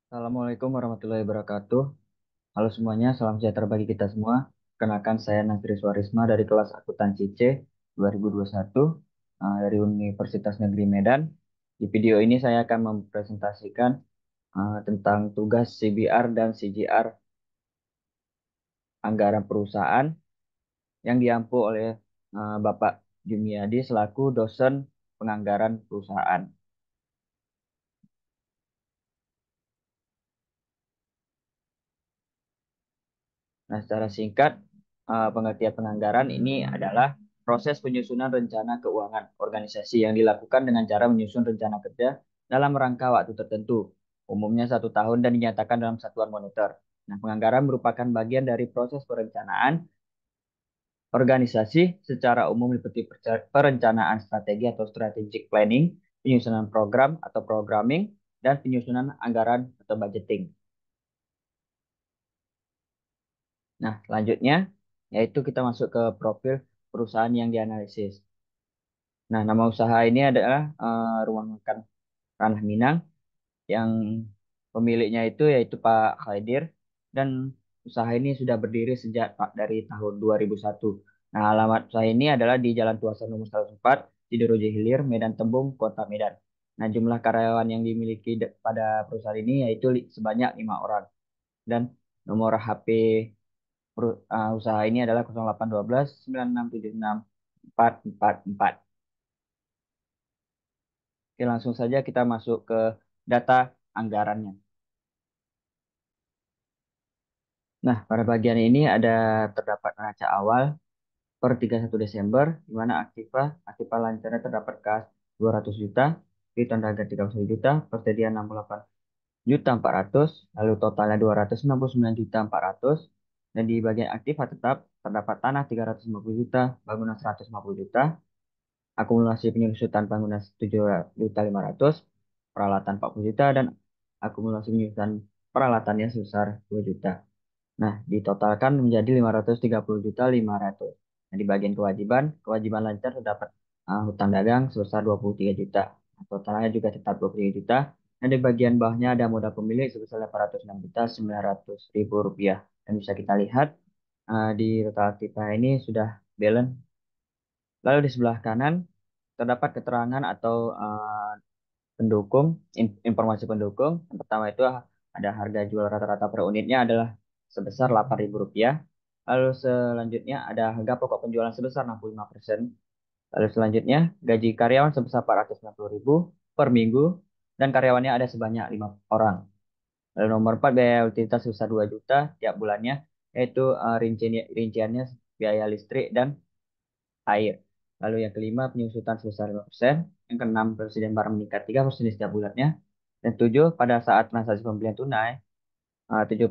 Assalamualaikum warahmatullahi wabarakatuh. Halo semuanya, salam sejahtera bagi kita semua. Kenalkan saya Nazri Suarisma dari kelas akuntansi C 2021 dari Universitas Negeri Medan. Di video ini saya akan mempresentasikan tentang tugas CBR dan CGR anggaran perusahaan yang diampu oleh Bapak Jumiadi selaku dosen penganggaran perusahaan. Nah, secara singkat, pengertian penganggaran ini adalah proses penyusunan rencana keuangan organisasi yang dilakukan dengan cara menyusun rencana kerja dalam rangka waktu tertentu, umumnya 1 tahun dan dinyatakan dalam satuan monitor. Nah, penganggaran merupakan bagian dari proses perencanaan organisasi secara umum seperti perencanaan strategi atau strategic planning, penyusunan program atau programming, dan penyusunan anggaran atau budgeting. Nah, selanjutnya yaitu kita masuk ke profil perusahaan yang dianalisis. Nah, nama usaha ini adalah Rumah Makan Ranah Minang yang pemiliknya itu yaitu Pak Khaidir dan usaha ini sudah berdiri sejak dari tahun 2001. Nah, alamat usaha ini adalah di Jalan Tuasa nomor 104, Sidoarjo Hilir, Medan Tembung, Kota Medan. Nah, jumlah karyawan yang dimiliki pada perusahaan ini yaitu sebanyak 5 orang dan nomor HP usaha ini adalah 0812 9676 444. Oke, langsung saja kita masuk ke data anggarannya. Nah, pada bagian ini ada terdapat neraca awal per 31 Desember, di mana aktiva lancarnya terdapat kas 200 juta, piutang dagang 31 juta, persediaan 68 juta 400, lalu totalnya 269 juta 400, dan di bagian aktiva tetap terdapat tanah 350 juta, bangunan 150 juta, akumulasi penyusutan bangunan 7.500.000, peralatan 40 juta, dan akumulasi penyusutan peralatannya sebesar 2 juta. Nah, ditotalkan menjadi 530.500.000. Nah, di bagian kewajiban, kewajiban lancar terdapat hutang dagang sebesar 23 juta. Nah, totalnya juga tetap 23 juta. Dan di bagian bawahnya ada modal pemilik sebesar 806.900.000 rupiah. Dan bisa kita lihat di total aktiva ini sudah balance. Lalu di sebelah kanan terdapat keterangan atau pendukung, informasi pendukung. Yang pertama itu ada harga jual rata-rata per unitnya adalah sebesar Rp8.000. Lalu selanjutnya ada harga pokok penjualan sebesar 65%. Lalu selanjutnya gaji karyawan sebesar 490.000 per minggu dan karyawannya ada sebanyak 5 orang. Lalu nomor 4 biaya utilitas sebesar 2 juta tiap bulannya, yaitu rinciannya biaya listrik dan air. Lalu yang kelima, penyusutan sebesar 5%. Yang keenam, presiden barang meningkat 3% setiap bulannya. Dan tujuh, pada saat transaksi pembelian tunai, 70,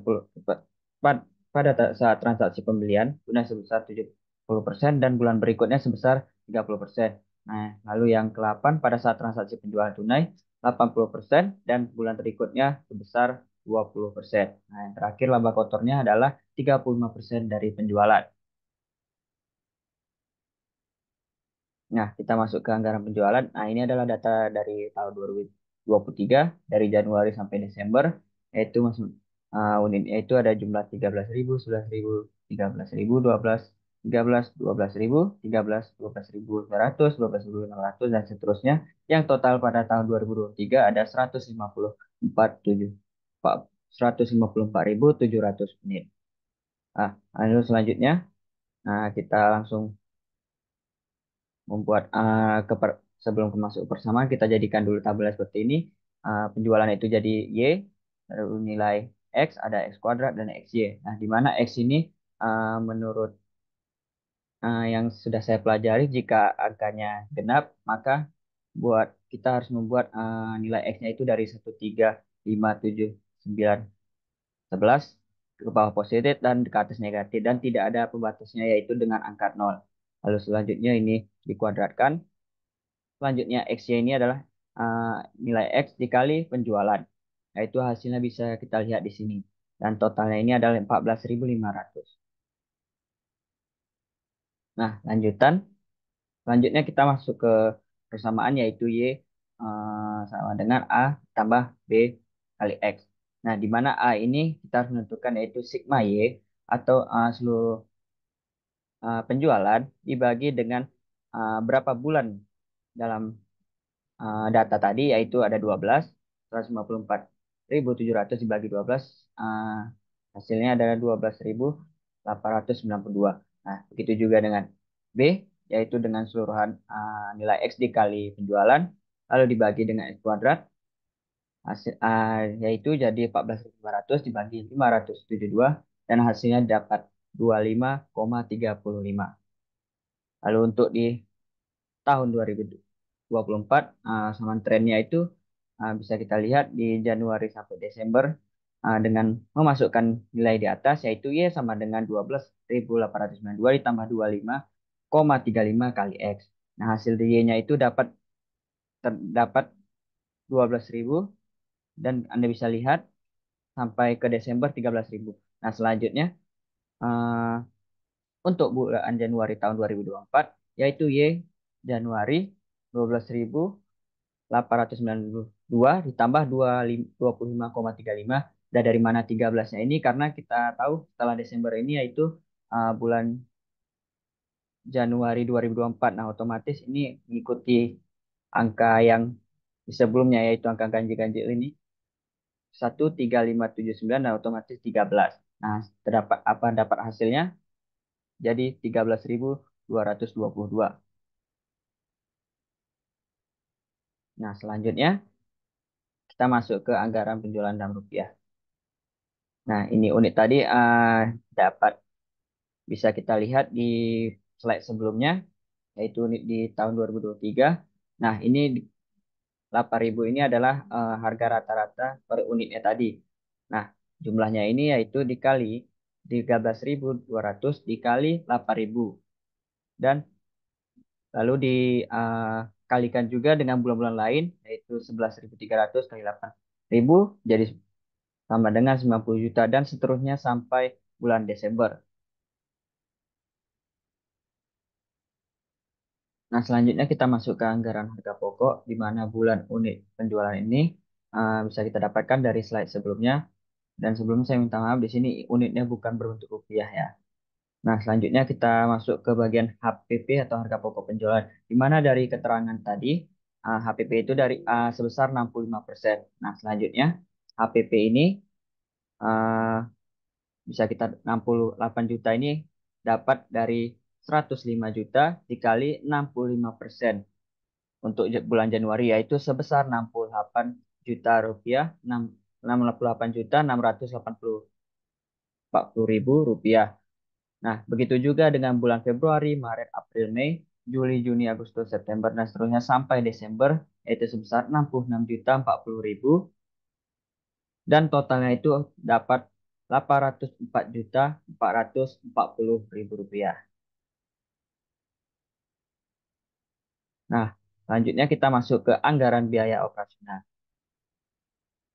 pada saat transaksi pembelian tunai sebesar 70% dan bulan berikutnya sebesar 30%. Nah, lalu yang ke-8, pada saat transaksi penjualan tunai 80% dan bulan berikutnya sebesar 20%. Nah, yang terakhir laba kotornya adalah 35% dari penjualan. Nah, kita masuk ke anggaran penjualan. Nah, ini adalah data dari tahun 2023, dari Januari sampai Desember, yaitu masuk unitnya itu ada jumlah 13.000, 11.000, 13.000, 12, 13, 12.000, 13, 12.000, 100, 12.600, dan seterusnya. Yang total pada tahun 2023 ada 154.700 unit. Nah, lalu selanjutnya, kita langsung membuat sebelum masuk persamaan kita jadikan dulu tabel seperti ini. Penjualan itu jadi Y, lalu nilai X, ada X kuadrat dan XY. Nah, di mana X ini menurut yang sudah saya pelajari, jika angkanya genap, maka kita harus membuat nilai X-nya itu dari 1, 3, 5, 7, 9, 11 ke bawah positif dan ke atas negatif, dan tidak ada pembatasnya yaitu dengan angka 0. Lalu selanjutnya ini dikuadratkan. Selanjutnya X-nya ini adalah uh, nilai X dikali penjualan. Nah, itu hasilnya bisa kita lihat di sini. Dan totalnya ini adalah 14.500. Nah, selanjutnya kita masuk ke persamaan yaitu Y sama dengan A tambah B kali X. Nah, di mana A ini kita harus menentukan yaitu sigma Y atau seluruh penjualan dibagi dengan berapa bulan dalam data tadi yaitu ada 12, 154.700 dibagi 12, uh, hasilnya adalah 12.892. Nah, begitu juga dengan B yaitu dengan seluruhan nilai X dikali penjualan lalu dibagi dengan X kuadrat yaitu jadi 14.500 dibagi 572 dan hasilnya dapat 25,35. Lalu untuk di tahun 2024 sama trennya itu bisa kita lihat di Januari sampai Desember dengan memasukkan nilai di atas yaitu Y sama dengan 12.892 ditambah 25,35 kali X. Nah, hasil di Y-nya itu terdapat 12.000 dan Anda bisa lihat sampai ke Desember 13.000. Nah, selanjutnya eh, untuk bulan Januari tahun 2024 yaitu Y Januari 12.892 ditambah 25,35. Dan dari mana 13-nya ini karena kita tahu setelah Desember ini yaitu bulan Januari 2024. Nah, otomatis ini mengikuti angka yang sebelumnya yaitu angka ganjil-ganjil ini 13579 dan otomatis 13. Nah, terdapat apa dapat hasilnya? Jadi 13.222. Nah, selanjutnya kita masuk ke anggaran penjualan dalam rupiah. Nah, ini unit tadi dapat bisa kita lihat di slide sebelumnya, yaitu unit di tahun 2023. Nah, ini 8.000 ini adalah harga rata-rata per unitnya tadi. Nah, jumlahnya ini yaitu dikali 13.200 dikali 8.000 dan lalu dikalikan juga dengan bulan-bulan lain yaitu 11.300 kali 8.000 jadi sama dengan 90 juta dan seterusnya sampai bulan Desember. Nah, selanjutnya kita masuk ke anggaran harga pokok di mana bulan unit penjualan ini bisa kita dapatkan dari slide sebelumnya. Dan sebelumnya saya minta maaf di sini unitnya bukan berbentuk rupiah ya. Nah, selanjutnya kita masuk ke bagian HPP atau harga pokok penjualan. Di mana dari keterangan tadi HPP itu dari sebesar 65%. Nah, selanjutnya HPP ini uh, bisa kita 68 juta ini dapat dari 105 juta dikali 65% untuk bulan Januari yaitu sebesar 68 juta rupiah, 68 juta 640 ribu rupiah. Nah, begitu juga dengan bulan Februari, Maret, April, Mei, Juli, Juni, Agustus, September, dan seterusnya sampai Desember, yaitu sebesar 66 juta 40 ribu, dan totalnya itu dapat 804 juta 440 ribu rupiah. Nah, selanjutnya kita masuk ke anggaran biaya operasional.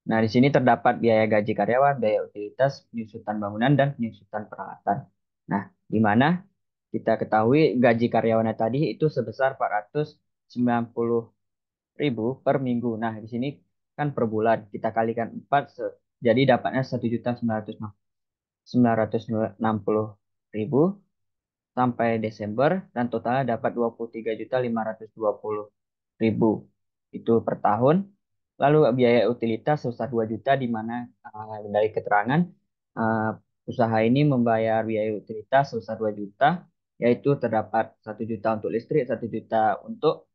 Nah, di sini terdapat biaya gaji karyawan, biaya utilitas, penyusutan bangunan, dan penyusutan peralatan. Nah, di mana kita ketahui gaji karyawannya tadi itu sebesar 490.000 per minggu. Nah, di sini kan per bulan kita kalikan 4, jadi dapatnya 1.960.000 sampai Desember dan totalnya dapat 23.520.000 itu per tahun. Lalu biaya utilitas sebesar 2 juta di mana dari keterangan uh, usaha ini membayar biaya utilitas sebesar 2 juta yaitu terdapat 1 juta untuk listrik, 1 juta untuk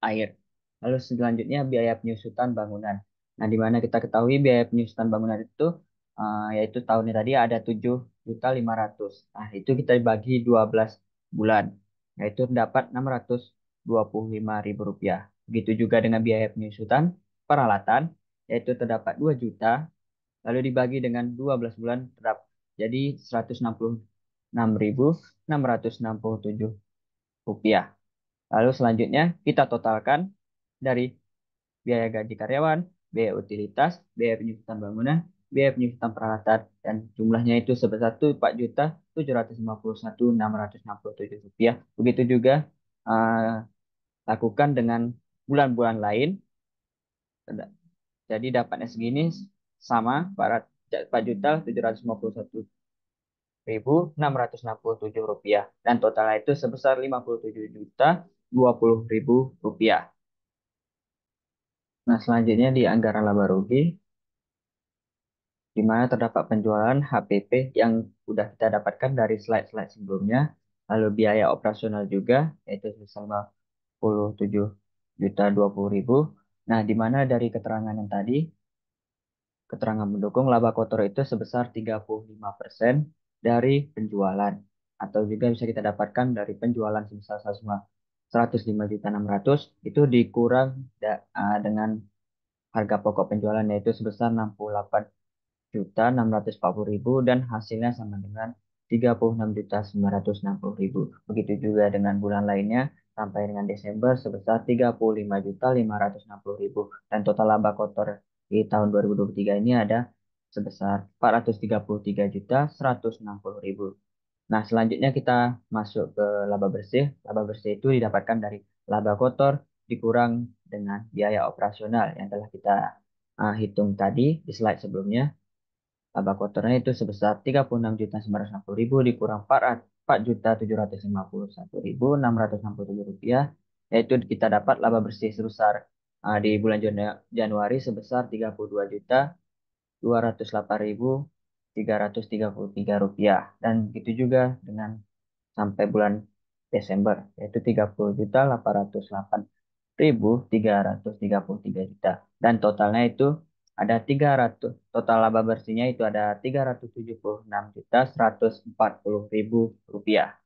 air. Lalu selanjutnya biaya penyusutan bangunan. Nah, di mana kita ketahui biaya penyusutan bangunan itu yaitu tahunnya tadi ada 7.500.000. Nah, itu kita bagi 12 bulan. Yaitu dapat 625.000 rupiah. Begitu juga dengan biaya penyusutan peralatan yaitu terdapat 2 juta lalu dibagi dengan 12 bulan terdapat jadi 166.667 rupiah. Lalu selanjutnya kita totalkan dari biaya gaji karyawan, biaya utilitas, biaya penyusutan bangunan, biaya penyusutan peralatan, dan jumlahnya itu sebesar 4.751.667 rupiah. Begitu juga lakukan dengan bulan-bulan lain. Jadi dapatnya segini sama 4.751.667 rupiah dan totalnya itu sebesar 57.020.000 rupiah. Nah, selanjutnya di anggaran laba rugi, di mana terdapat penjualan HPP yang sudah kita dapatkan dari slide-slide sebelumnya, lalu biaya operasional juga, yaitu sebesar 57.020.000. Nah, di mana dari keterangan yang tadi, keterangan mendukung laba kotor itu sebesar 35% dari penjualan, atau juga bisa kita dapatkan dari penjualan sebesar 105.600 itu dikurang dengan harga pokok penjualan yaitu sebesar 68.640.000 dan hasilnya sama dengan 36.960.000. Begitu juga dengan bulan lainnya sampai dengan Desember sebesar 35.560.000 dan total laba kotor di tahun 2023 ini ada sebesar 433.160.000. Nah, selanjutnya kita masuk ke laba bersih. Laba bersih itu didapatkan dari laba kotor dikurang dengan biaya operasional yang telah kita hitung tadi di slide sebelumnya. Laba kotornya itu sebesar 36.960.000 dikurang 4.751.667 rupiah, yaitu kita dapat laba bersih sebesar di bulan Januari sebesar 32.208.333 rupiah dan begitu juga dengan sampai bulan Desember yaitu 30.808.333 dan totalnya itu ada 300, total laba bersihnya itu ada 376.140.000 rupiah.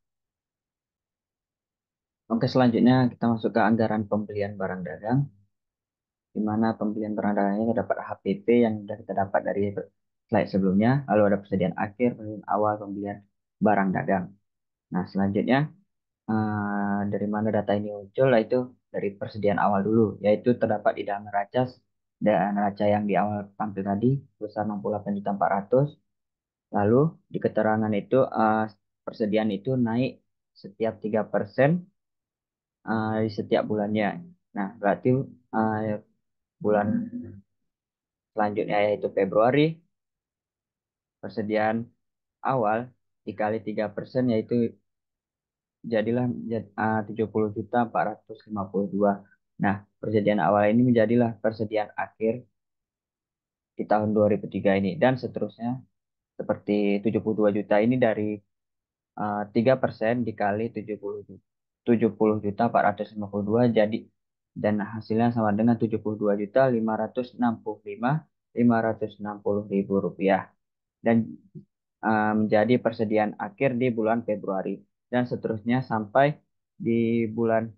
Oke, selanjutnya kita masuk ke anggaran pembelian barang dagang, di mana pembelian barang dagangnya terdapat HPP yang sudah kita dapat dari slide sebelumnya, lalu ada persediaan akhir, pembelian awal, pembelian barang dagang. Nah, selanjutnya dari mana data ini muncul, yaitu dari persediaan awal dulu, yaitu terdapat di dalam neraca dan neraca yang di awal tampil tadi sebesar 68.400. Lalu di keterangan itu persediaan itu naik setiap 3% di setiap bulannya. Nah, berarti bulan selanjutnya yaitu Februari, persediaan awal dikali 3% yaitu jadilah 70.452. Nah, persediaan awal ini menjadilah persediaan akhir di tahun 2003 ini dan seterusnya seperti 72 juta ini dari 3% dikali 70 juta 452 jadi dan hasilnya sama dengan 72.565.560 rupiah dan menjadi persediaan akhir di bulan Februari dan seterusnya sampai di bulan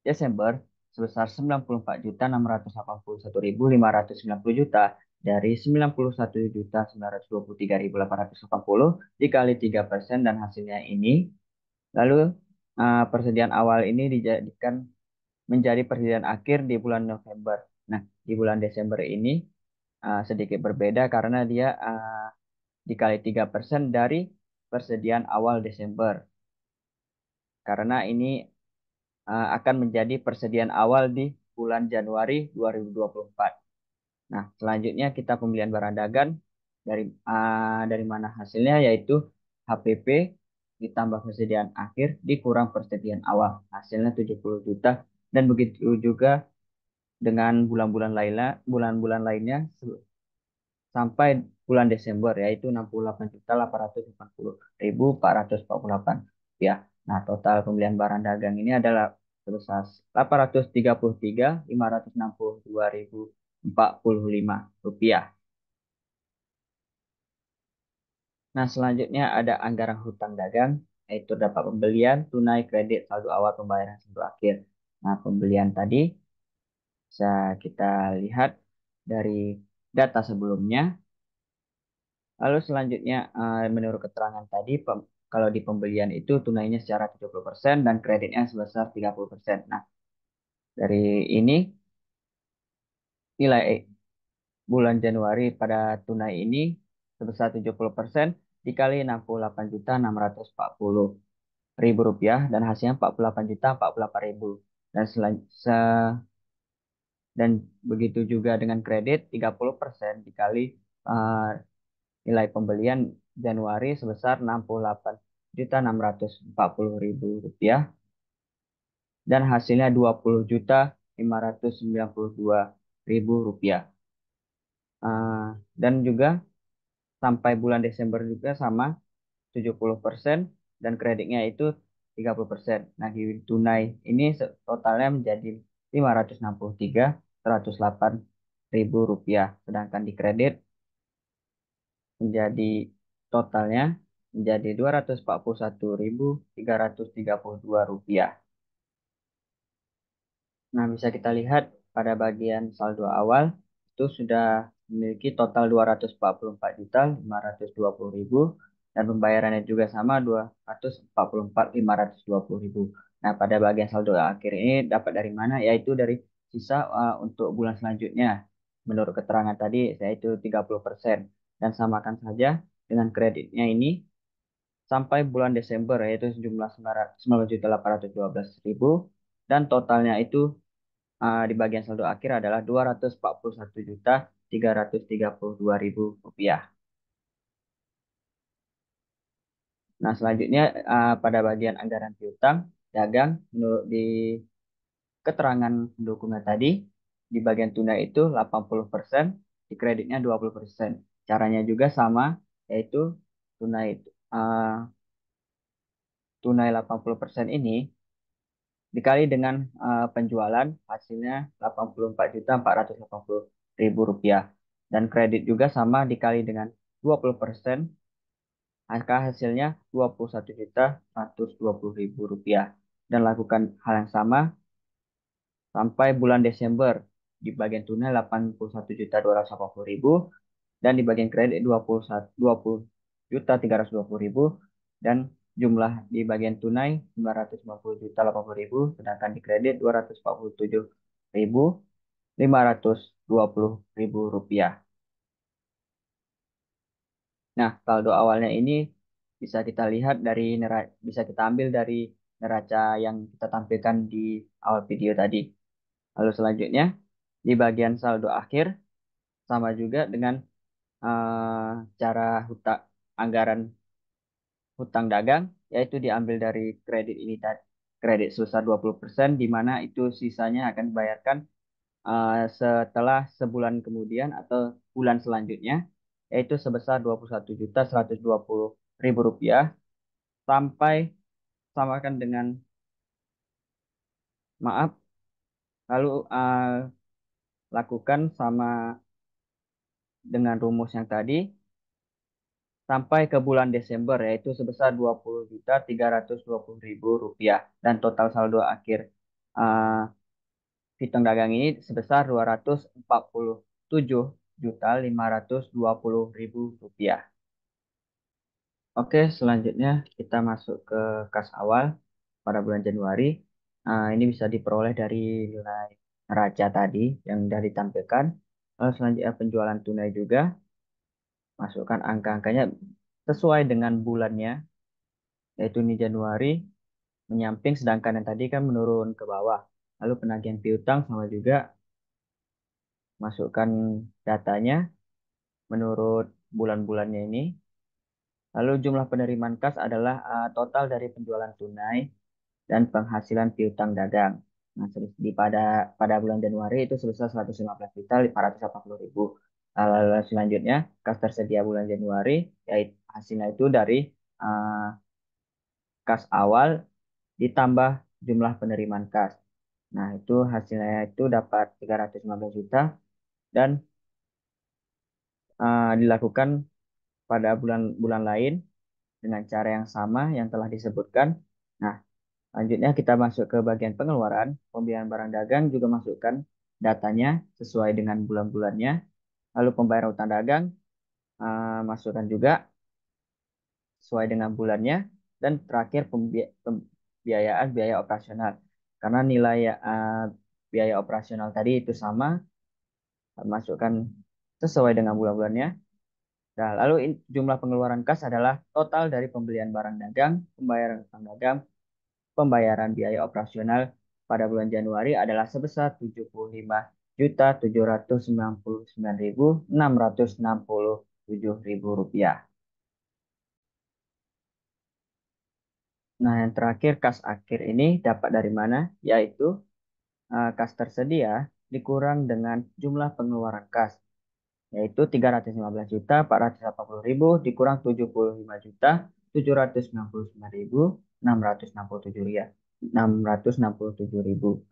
Desember sebesar 94.681.590 juta dari 91.923.880 dikali 3% dan hasilnya ini. Lalu persediaan awal ini dijadikan menjadi persediaan akhir di bulan November. Nah, di bulan Desember ini sedikit berbeda karena dia dikali 3% dari persediaan awal Desember. Karena ini akan menjadi persediaan awal di bulan Januari 2024. Nah, selanjutnya kita pembelian barang dagang dari mana hasilnya yaitu HPP ditambah persediaan akhir dikurang persediaan awal. Hasilnya 70 juta dan begitu juga dengan bulan-bulan lainnya sampai bulan Desember yaitu 68.880.448. Ya. Nah, total pembelian barang dagang ini adalah sebesar 833.562.045 rupiah. Nah, selanjutnya ada anggaran hutang dagang, yaitu dapat pembelian, tunai, kredit, saldo awal, pembayaran saldo akhir. Nah, pembelian tadi bisa kita lihat dari data sebelumnya. Lalu selanjutnya, menurut keterangan tadi, kalau di pembelian itu tunainya secara 70% dan kreditnya sebesar 30%. Nah, dari ini nilai bulan Januari pada tunai ini sebesar 70% dikali 68.640.000 rupiah dan hasilnya 48.048.000 dan Dan begitu juga dengan kredit 30% dikali eh, nilai pembelian Januari sebesar 68.640.000 rupiah dan hasilnya 20.592.000 rupiah. Eh, dan juga sampai bulan Desember juga sama 70% dan kreditnya itu 30%. Nah, di tunai ini totalnya menjadi 563.108.000 rupiah. Sedangkan di kredit menjadi totalnya menjadi 241.332 rupiah. Nah, bisa kita lihat pada bagian saldo awal itu sudah memiliki total 244.520.000 dan pembayarannya juga sama 244.520.000. Nah, pada bagian saldo akhir ini dapat dari mana? Yaitu dari sisa untuk bulan selanjutnya. Menurut keterangan tadi, yaitu 30%. Dan samakan saja dengan kreditnya ini sampai bulan Desember, yaitu sejumlah 19.812.000 dan totalnya itu di bagian saldo akhir adalah 241.332.000 rupiah. Nah, selanjutnya pada bagian anggaran piutang dagang menurut di keterangan pendukungnya tadi di bagian tunai itu 80%, di kreditnya 20%. Caranya juga sama yaitu tunai uh, tunai 80% ini dikali dengan penjualan hasilnya 84.480.000 rupiah dan kredit juga sama dikali dengan 20%, angka hasilnya 21.120.000 rupiah dan lakukan hal yang sama sampai bulan Desember di bagian tunai 81.280.000 dan di bagian kredit 20.320.000 dan jumlah di bagian tunai 950.080.000 sedangkan di kredit 247.520.000 rupiah. Nah, saldo awalnya ini bisa kita lihat dari bisa kita ambil dari neraca yang kita tampilkan di awal video tadi. Lalu selanjutnya di bagian saldo akhir sama juga dengan cara anggaran hutang dagang yaitu diambil dari kredit ini tadi. Kredit sebesar 20% di mana itu sisanya akan dibayarkan setelah sebulan kemudian atau bulan selanjutnya yaitu sebesar 21.120.000 rupiah sampai samakan dengan maaf lalu lakukan sama dengan rumus yang tadi sampai ke bulan Desember yaitu sebesar 20.320.000 rupiah dan total saldo akhir uh, piutang dagang ini sebesar 247.520.000 rupiah. Oke, selanjutnya kita masuk ke kas awal pada bulan Januari. Ini bisa diperoleh dari nilai neraca tadi yang sudah ditampilkan. Lalu selanjutnya penjualan tunai juga. Masukkan angka-angkanya sesuai dengan bulannya, yaitu ini Januari menyamping sedangkan yang tadi kan menurun ke bawah. Lalu penagihan piutang sama juga masukkan datanya menurut bulan-bulannya ini. Lalu jumlah penerimaan kas adalah total dari penjualan tunai dan penghasilan piutang dagang. Nah, pada bulan Januari itu sebesar 115.580.000. Lalu selanjutnya kas tersedia bulan Januari yaitu hasilnya itu dari uh, kas awal ditambah jumlah penerimaan kas. Nah, itu hasilnya itu dapat 315 juta dan dilakukan pada bulan-bulan lain dengan cara yang sama yang telah disebutkan. Nah, selanjutnya kita masuk ke bagian pengeluaran. Pembelian barang dagang juga masukkan datanya sesuai dengan bulan-bulannya. Lalu pembayaran utang dagang masukkan juga sesuai dengan bulannya. Dan terakhir pembiayaan biaya operasional. Karena nilai biaya operasional tadi itu sama, masukkan sesuai dengan bulan-bulannya. Nah, lalu jumlah pengeluaran kas adalah total dari pembelian barang dagang, pembayaran utang dagang, pembayaran biaya operasional pada bulan Januari adalah sebesar Rp799.667.000 rupiah. Nah, yang terakhir kas akhir ini dapat dari mana? Yaitu kas tersedia dikurang dengan jumlah pengeluaran kas, yaitu 315.480.000 dikurang 75.799.667 rupiah. 667.000.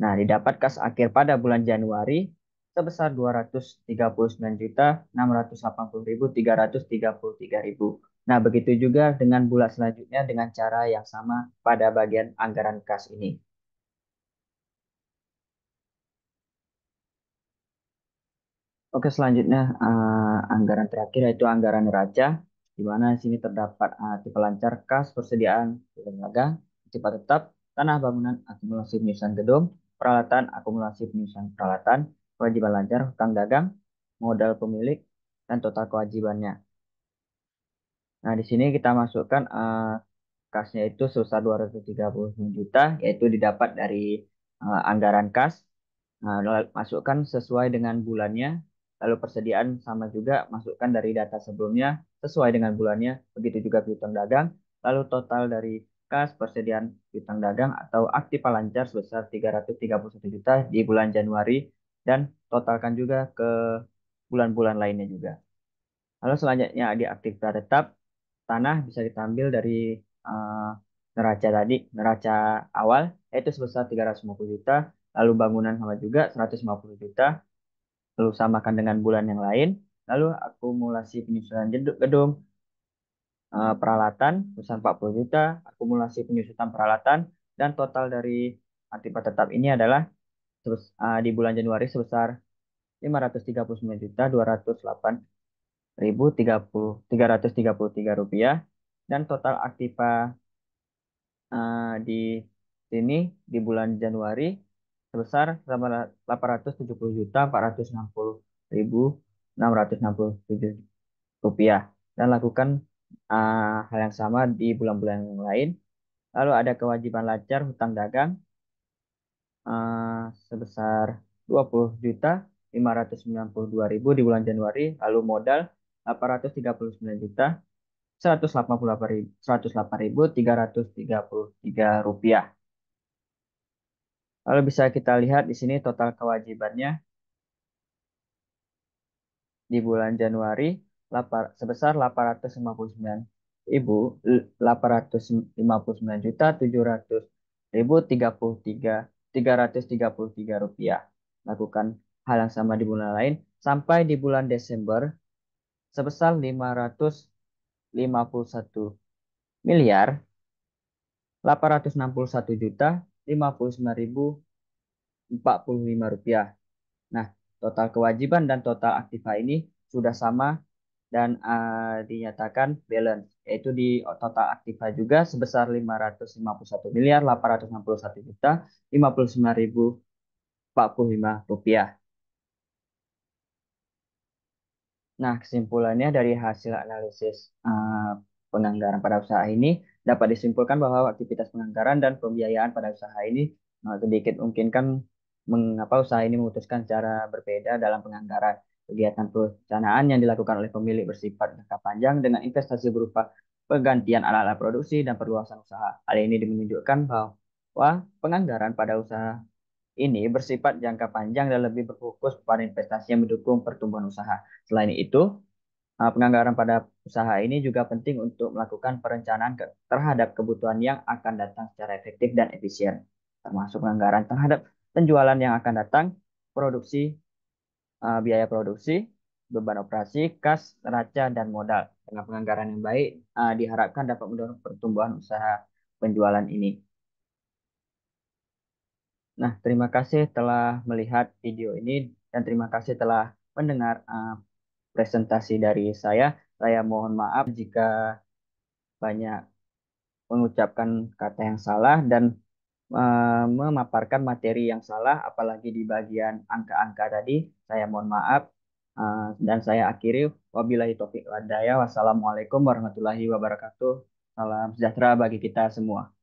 Nah, didapat kas akhir pada bulan Januari sebesar 239.680.333 Nah, begitu juga dengan bulan selanjutnya dengan cara yang sama pada bagian anggaran kas ini. Oke, selanjutnya anggaran terakhir yaitu anggaran neraca, di mana di sini terdapat tipe lancar kas persediaan lembaga, tipe tetap, tanah bangunan akumulasi penyusunan gedung, peralatan akumulasi penyusunan peralatan, kewajiban lancar, hutang dagang, modal pemilik, dan total kewajibannya. Nah, di sini kita masukkan kasnya itu sebesar 239 juta, yaitu didapat dari anggaran kas. Nah, masukkan sesuai dengan bulannya. Lalu persediaan sama juga, masukkan dari data sebelumnya sesuai dengan bulannya. Begitu juga piutang dagang. Lalu total dari kas persediaan piutang dagang atau aktiva lancar sebesar 331 juta di bulan Januari. Dan totalkan juga ke bulan-bulan lainnya juga. Lalu selanjutnya di aktiva tetap, tanah bisa kita ambil dari eh, neraca tadi, neraca awal, yaitu sebesar 350 juta, lalu bangunan sama juga 150 juta, lalu samakan dengan bulan yang lain, lalu akumulasi penyusunan gedung, peralatan sebesar 40 juta, akumulasi penyusutan peralatan, dan total dari aktiva tetap ini adalah di bulan Januari sebesar 539.208.333 rupiah, dan total aktiva di sini di bulan Januari sebesar 870.460.667 rupiah, dan lakukan hal yang sama di bulan-bulan yang lain. Lalu ada kewajiban lancar hutang dagang sebesar 20.592.000 di bulan Januari, lalu modal 839.188.333 rupiah. Lalu bisa kita lihat di sini total kewajibannya di bulan Januari sebesar 859.859.733.333 rupiah. Lakukan hal yang sama di bulan lain sampai di bulan Desember sebesar 551.861.059.045 Nah, total kewajiban dan total aktiva ini sudah sama dan dinyatakan balance, yaitu di total aktiva juga sebesar 551.861.059.045 rupiah. Nah, kesimpulannya dari hasil analisis penganggaran pada usaha ini dapat disimpulkan bahwa aktivitas penganggaran dan pembiayaan pada usaha ini sedikit mungkin kan mengapa usaha ini memutuskan cara berbeda dalam penganggaran. Kegiatan perencanaan yang dilakukan oleh pemilik bersifat jangka panjang dengan investasi berupa penggantian alat-alat produksi dan perluasan usaha. Hal ini menunjukkan bahwa penganggaran pada usaha ini bersifat jangka panjang dan lebih berfokus pada investasi yang mendukung pertumbuhan usaha. Selain itu, penganggaran pada usaha ini juga penting untuk melakukan perencanaan terhadap kebutuhan yang akan datang secara efektif dan efisien, termasuk penganggaran terhadap penjualan yang akan datang, produksi, biaya produksi, beban operasi, kas, neraca, dan modal. Dengan penganggaran yang baik, diharapkan dapat mendorong pertumbuhan usaha penjualan ini. Nah, terima kasih telah melihat video ini dan terima kasih telah mendengar presentasi dari saya. Saya mohon maaf jika banyak mengucapkan kata yang salah dan memaparkan materi yang salah, apalagi di bagian angka-angka tadi. Saya mohon maaf dan saya akhiri. Wabillahi taufiq wal hidayah. Wassalamualaikum warahmatullahi wabarakatuh. Salam sejahtera bagi kita semua.